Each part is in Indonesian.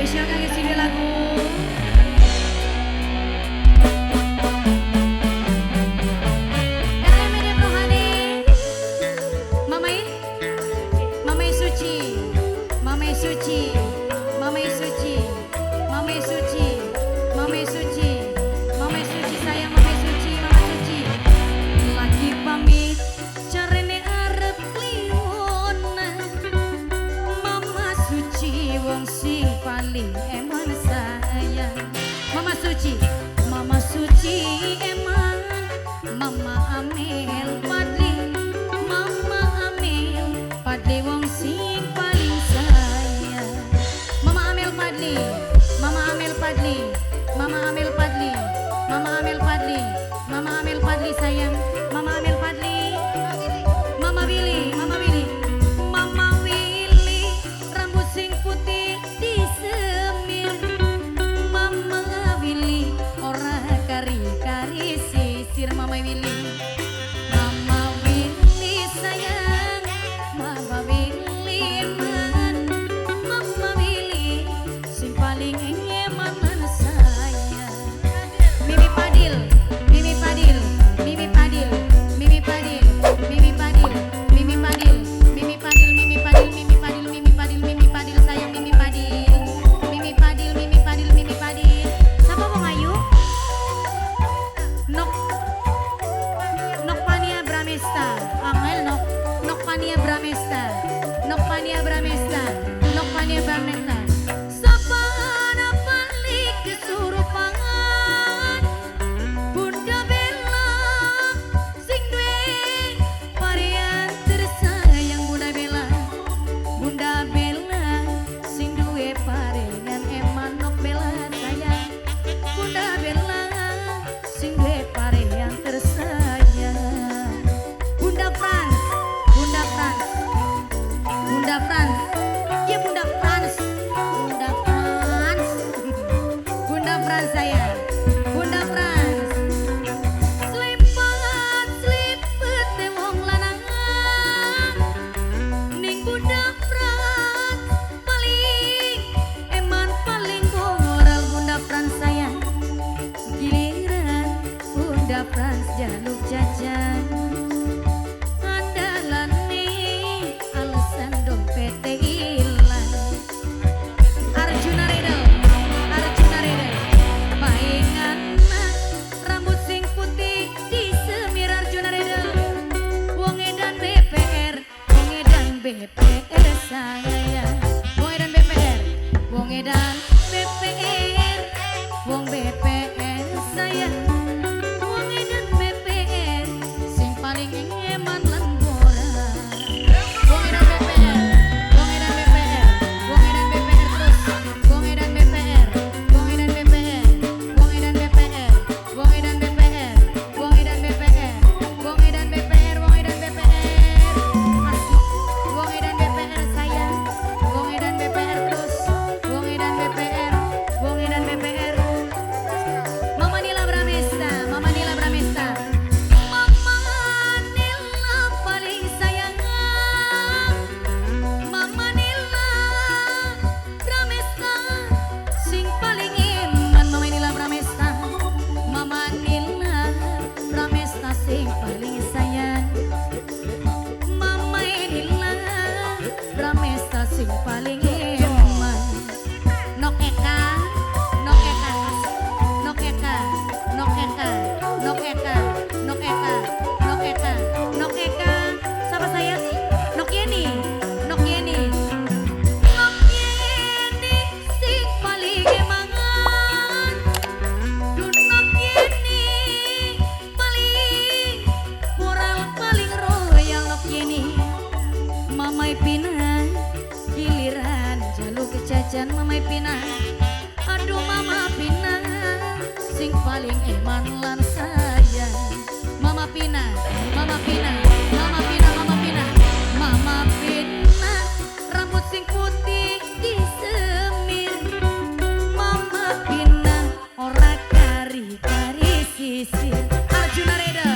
Spesial kangge CD lagu. RMD Rohani. Mamai. Mamai Suci. Mamai Suci. Mamai Suci. Mamai Suci. Mamai Suci. Mamai Suci sayang Mamai Suci, Mama Suci. Lagi pamit carane arep kliwona. Mama Suci wong sing paling eman sayang. Mama Suci, Mama Suci eman. Mama Amel Padli, Mama Amel Padli wong sing paling sayang. Mama Amel Padli, Mama Amel Padli, Mama Amel Padli, Mama Amel Padli, Mama Amel Padli sayang. Mama Amel Padli, Mama Willy, Mama Willy, Mama Willy rambut sing putih disemir. Mama Willy ora kari-kari sisir. Mama Willy, Mama Willy sayang. Mama Willy man, Mama Willy sing paling eman sayang. Mimi Padil, Mimi Padil, Mimi Padil, Mimi Padil, Mimi Padil, Mimi Padil, Mimi Padil, Mimi Padil, Mimi Padil, Mimi Padil, Mimi Padil sayang Mimi Padil, Mimi Padil, Mimi Padil, Mimi Padil. Siapa mau ngayu? Nok, Nok Pania Bramesta, Angel Nok, Nok Pania Bramesta, Nok Pania Bramesta, Nok Pania Bramesta. Sapana balik kesurupan. Bunda Bella sing duwe varian tersayang. Bunda Bella, Bunda Bella sing duwe parengan eman Nok Bella sayang. Bunda Bella sing duwe parengan tersayang. Bunda Frans, Bunda Frans, Bunda Frans, ya Bunda Frans, Bunda Frans, Bunda Frans sayang. Bunda Frans. Slipat, slipet teh wong lanang. Ning Bunda Frans paling eman paling moral. Bunda Frans sayang. Giliran Bunda Frans jaluk jajan. Andalane alasan dompet teh ilang. Arjuna Redel, Arjuna Redel. Bainganna rambut sing putih disemir. Arjuna Redel. Wong edan BPR, wong edan BPR sayang. Wong edan BPR, wong edan BPR, wong BPR sayang. Wong edan BPR sing paling eman lan borak. Wong edan BPR, wong edan BPR, wong edan BPR terus. Wong edan BPR, wong edan BPR, wong edan BPR, wong edan BPR, wong edan BPR, wong edan BPR, wong edan BPR. Asli, wong edan BPR sayang. Wong edan BPR terus. Wong edan BPR, wong edan BPR. Mama Nila Bramesta, Mama Nila Bramesta. Mama Nila paling sayang. Mama Nila Bramesta sing paling iman. Mama Nila Bramesta, Mama Nila Bramesta sing paling sayang. Mama Nila Bramesta sing paling iman. Nok Eka, Nok Eka, Nok Eka, Nok Eka, Nok Eka, Nok Eka, Nok Eka, Nok Eka. Siapa saya? Nok Yeni, Nok Yeni, Nok Yeni sing paling emangan. Duh, Nok Yeni paling moral, paling royal. Nok Yeni. Mamai Pina giliran jaluk jajan. Mamai Pina, aduh Mama Pina sing paling eman lan sayang. Mama Pina, Mama Pina, Mama Pina, Mama Pina, Mama Pina rambut sing putih disemir. Mama Pina ora kari-kari sisir. Arjuna Reda,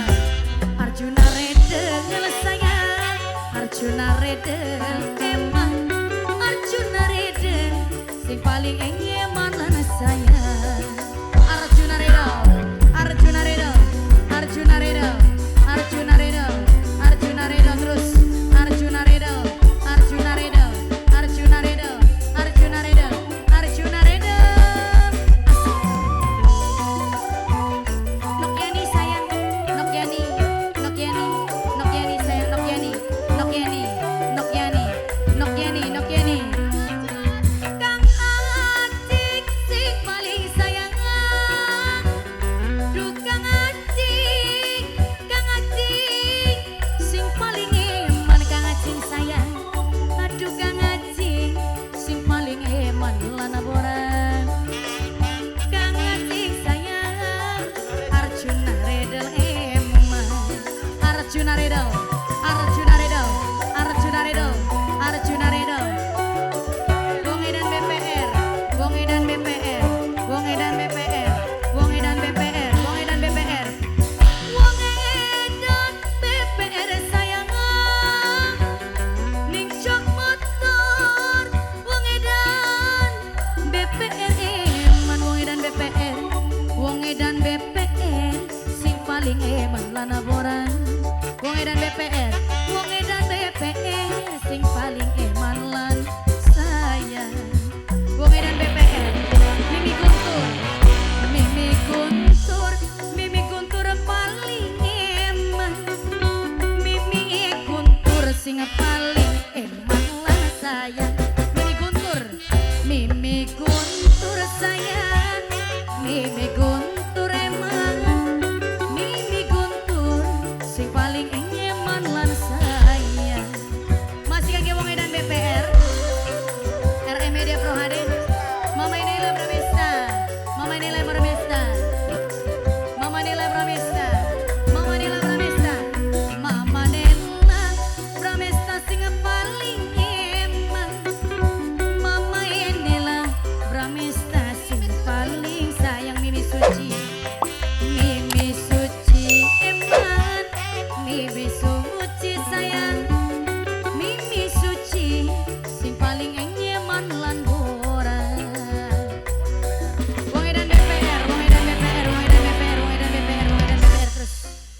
Arjuna Reda sayang. Arjuna Redel emang Arjuna Redel sing paling enyeman lan sayang. Arjuna Ridho, Arjuna Ridho, Arjuna Ridho, Arjuna Ridho, Arjuna Ridho terus. Arjuna Ridho, Arjuna Ridho, Arjuna Ridho, Arjuna Ridho, Arjuna Ridho. Nokyani sayang, Nokyani, Nokyani, Nokyani sayang, Nokyani, Nokyani, Nokyani, Nokyani, Nokyani. Kang Atik sing paling sayang. Duh Kang Atik, Kang Atik sing paling eman, Kang Atik sayang. Aduh Kang Atik sing paling eman lana borang. Kang Atik sayang, Arjuna Ridho eman. Arjuna Ridho, Arjuna Ridho, Arjuna Ridho, Arjuna Ridho. Wong Edan BPR, Wong Edan BPR, Wong Edan BPR, Wong Edan BPR, Wong Edan BPR. Wong Edan BPR sayang. Ning jok motor, Wong Edan BPR eman, Wong Edan BPR, Wong Edan BPR sing paling eman lana borang. Wong Edan BPR, Wong Edan BPR sing paling eman lan sayang. Wong Edan BPR, Mimi Guntur, Mimi Guntur, Mimi Guntur paling eman. Mimi Guntur sing paling eman lan sayang. Mimi Guntur, Mimi Guntur sayang. Mimi Guntur eman. Mimi Guntur sing paling eman lan sayang. Masih kangge Wong Edan BPR, RM Media Pro HD, Mama Nela Pramesta, Mama Nela Pramesta, Mama Nela Pramesta, Mama Nela Pramesta, Mama Nela Pramesta sing paling eman. Mama Nela Pramesta sing paling sayang. Mimi Suci, Mimi Suci eman, Mimi Suci sayang.